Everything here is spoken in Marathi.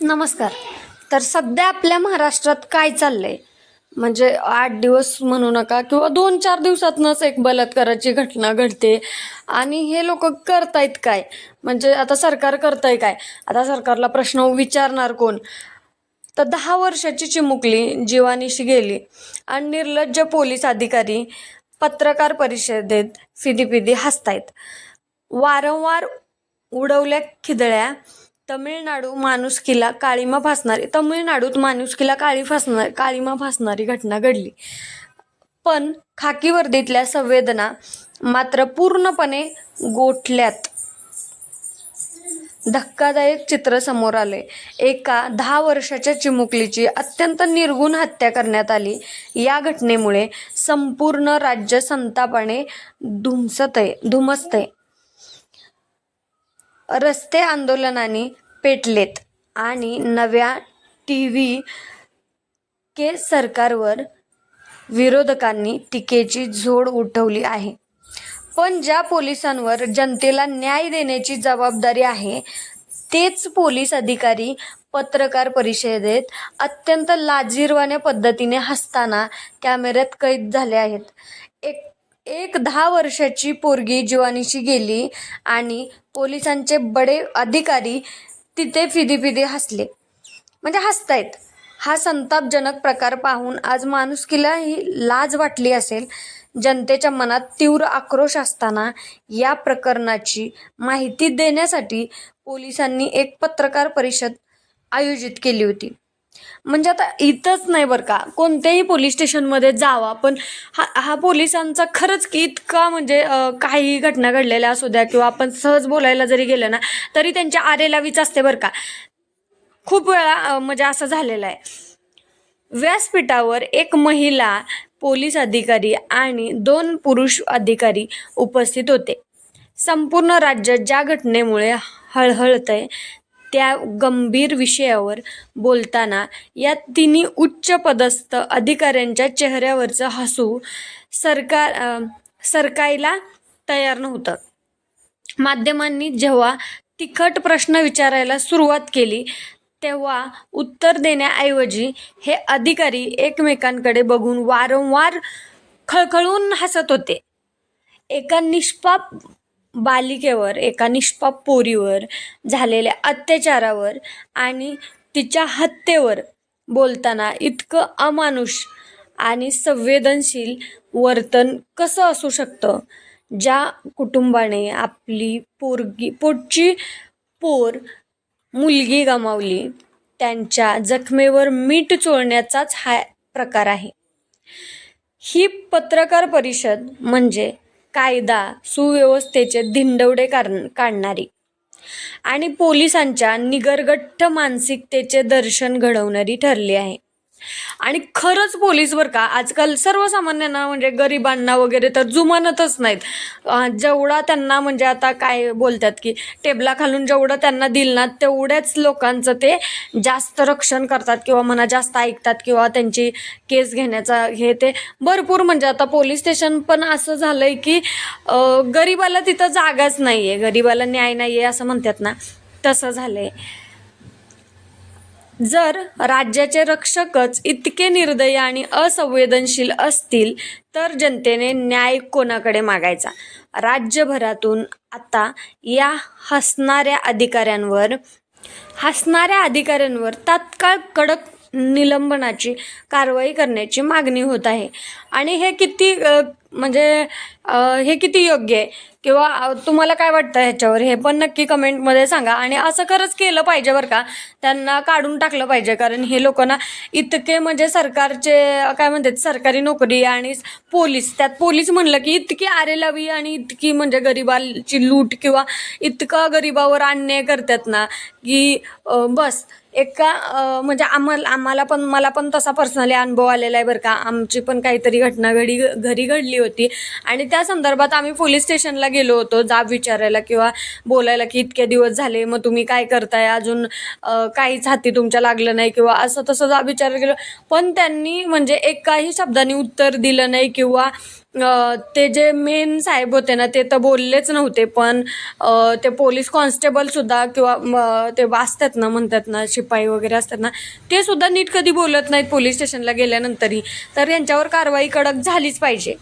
नमस्कार. तर सध्या आपल्या महाराष्ट्रात काय चाललंय? म्हणजे 8 दिवस म्हणू नका किंवा 2-4 दिवसातनंच एक बलात्काराची घटना घडते आणि हे लोकं करतायत काय? म्हणजे आता सरकार करतंय काय? आता सरकारला प्रश्न विचारणार कोण? तर 10 वर्षाची चिमुकली जीवानिशी गेली आणि निर्लज्ज पोलीस अधिकारी पत्रकार परिषदेत फिदी-फिदी हसतायत. वारंवार उडवल्या खिदळ्या तमिळनाडूत माणुसकीला काळीमा फासणारी घटना घडली. पण खाकी वर्दीतल्या संवेदना मात्र पूर्णपणे गोठल्यात. धक्कादायक चित्र समोर आले. एका 10 वर्षाच्या चिमुकलीची अत्यंत निर्घृण हत्या करण्यात आली. या घटनेमुळे संपूर्ण राज्य संतापाने धुमसतंय. रस्ते आंदोलनांनी पेटलेत आणि नव्या के सरकारवर विरोधकांनी टीकेची झोड उठवली आहे. पण ज्या पोलिसांवर जनतेला न्याय देण्याची जबाबदारी आहे, तेच पोलीस अधिकारी पत्रकार परिषदेत अत्यंत लाजिरवाण्या पद्धतीने हसताना कॅमेऱ्यात कैद झाले आहेत. एक 10 वर्षाची पोरगी जीवानिशी गेली आणि पोलिसांचे बडे अधिकारी तिथे फिदी हसले. म्हणजे हसतायत. हा संतापजनक प्रकार पाहून आज माणुसकीला ही लाज वाटली असेल. जनतेच्या मनात तीव्र आक्रोश असताना या प्रकरणाची माहिती देण्यासाठी पोलिसांनी एक पत्रकार परिषद आयोजित केली होती. म्हणजे आता इथंच नाही बरं का, कोणत्याही पोलीस स्टेशनमध्ये जावा, पण हा पोलिसांचा खरंच की इतका म्हणजे काही घटना घडलेल्या असू द्या किंवा आपण सहज बोलायला जरी गेलं ना, तरी त्यांच्या आरेलावीच असते बरं का. खूप वेळा म्हणजे असं झालेलं आहे. व्यासपीठावर एक महिला पोलीस अधिकारी आणि 2 पुरुष अधिकारी उपस्थित होते. संपूर्ण राज्य ज्या घटनेमुळे हळहळतंय त्या गंभीर विषयावर बोलताना या तिन्ही उच्चपदस्थ अधिकाऱ्यांच्या चेहऱ्यावरचं हसू सरकायला तयार नव्हतं. माध्यमांनी जेव्हा तिखट प्रश्न विचारायला सुरुवात केली तेव्हा उत्तर देण्याऐवजी हे अधिकारी एकमेकांकडे बघून वारंवार खळखळून हसत होते. एका निष्पाप पोरीवर झालेल्या अत्याचारावर आणि तिच्या हत्येवर बोलताना इतकं अमानुष आणि संवेदनशील वर्तन कसं असू शकतं? ज्या कुटुंबाने आपली पोटची मुलगी गमावली, त्यांच्या जखमेवर मीठ चोळण्याचाच हा प्रकार आहे. ही पत्रकार परिषद म्हणजे कायदा सुव्यवस्थेचे धिंडवडे काढणारी आणि पोलिसांच्या निगरगट्ट मानसिकतेचे दर्शन घडवणारी ठरली आहे. आणि खरंच पोलीस बरं का, आजकाल सर्वसामान्यांना म्हणजे गरिबांना वगैरे तर जुमानतच नाहीत. जेवढा त्यांना म्हणजे आता काय बोलतात की टेबलाखालून जेवढं त्यांना दिल ना, तेवढ्याच लोकांचं ते जास्त रक्षण करतात किंवा म्हणा जास्त ऐकतात किंवा त्यांची केस घेण्याचा हे ते भरपूर. म्हणजे आता पोलीस स्टेशन पण असं झालंय की गरिबाला तिथं जागाच नाही आहे, गरिबाला न्याय नाही आहे असं म्हणतात ना, तसं झालंय. जर राज्याचे रक्षकच इतके निर्दयी आणि असंवेदनशील असतील तर जनतेने न्याय कोणाकडे मागायचा? राज्यभरातून आता या हसणाऱ्या अधिकाऱ्यांवर तात्काळ कडक निलंबनाची कारवाई करण्याची मागणी होत आहे. आणि हे किती योग्य आहे किंवा तुम्हाला काय वाटतं ह्याच्यावर, हे पण नक्की कमेंटमध्ये सांगा. आणि असं खरंच केलं पाहिजे बरं का, त्यांना काढून टाकलं पाहिजे. कारण हे लोकांना इतके म्हणजे सरकारचे काय म्हणतात, सरकारी नोकरी आणि त्यात पोलीस म्हणलं की इतकी आरेलावी आणि इतकी म्हणजे गरिबाची लूट किंवा इतका गरिबावर अन्याय करतात ना की बस. म्हणजे मला पण तसा पर्सनली अनुभव आलेला आहे बरं का. आमची पण काहीतरी घटना घरी घडली केली होती आणि त्या संदर्भात आम्ही पोलीस स्टेशनला गेलो होतो जाब विचारायला किंवा बोलायला की इतके दिवस झाले, मग तुम्ही काय करताय, अजून काहीच हाती तुमच्या लागलं नाही किंवा असं तसं जाब विचारायला गेलो. पण त्यांनी म्हणजे एकाही शब्दाने उत्तर दिलं नाही किंवा ते जे मेन साहेब होते ना ते तर बोललेच नव्हते. पण ते पोलीस कॉन्स्टेबलसुद्धा किंवा ते असतात ना, म्हणतात ना शिपाई वगैरे असतात ना, ते सुद्धा नीट कधी बोलत नाहीत पोलीस स्टेशनला गेल्यानंतरही. तर यांच्यावर कारवाई कडक झालीच पाहिजे.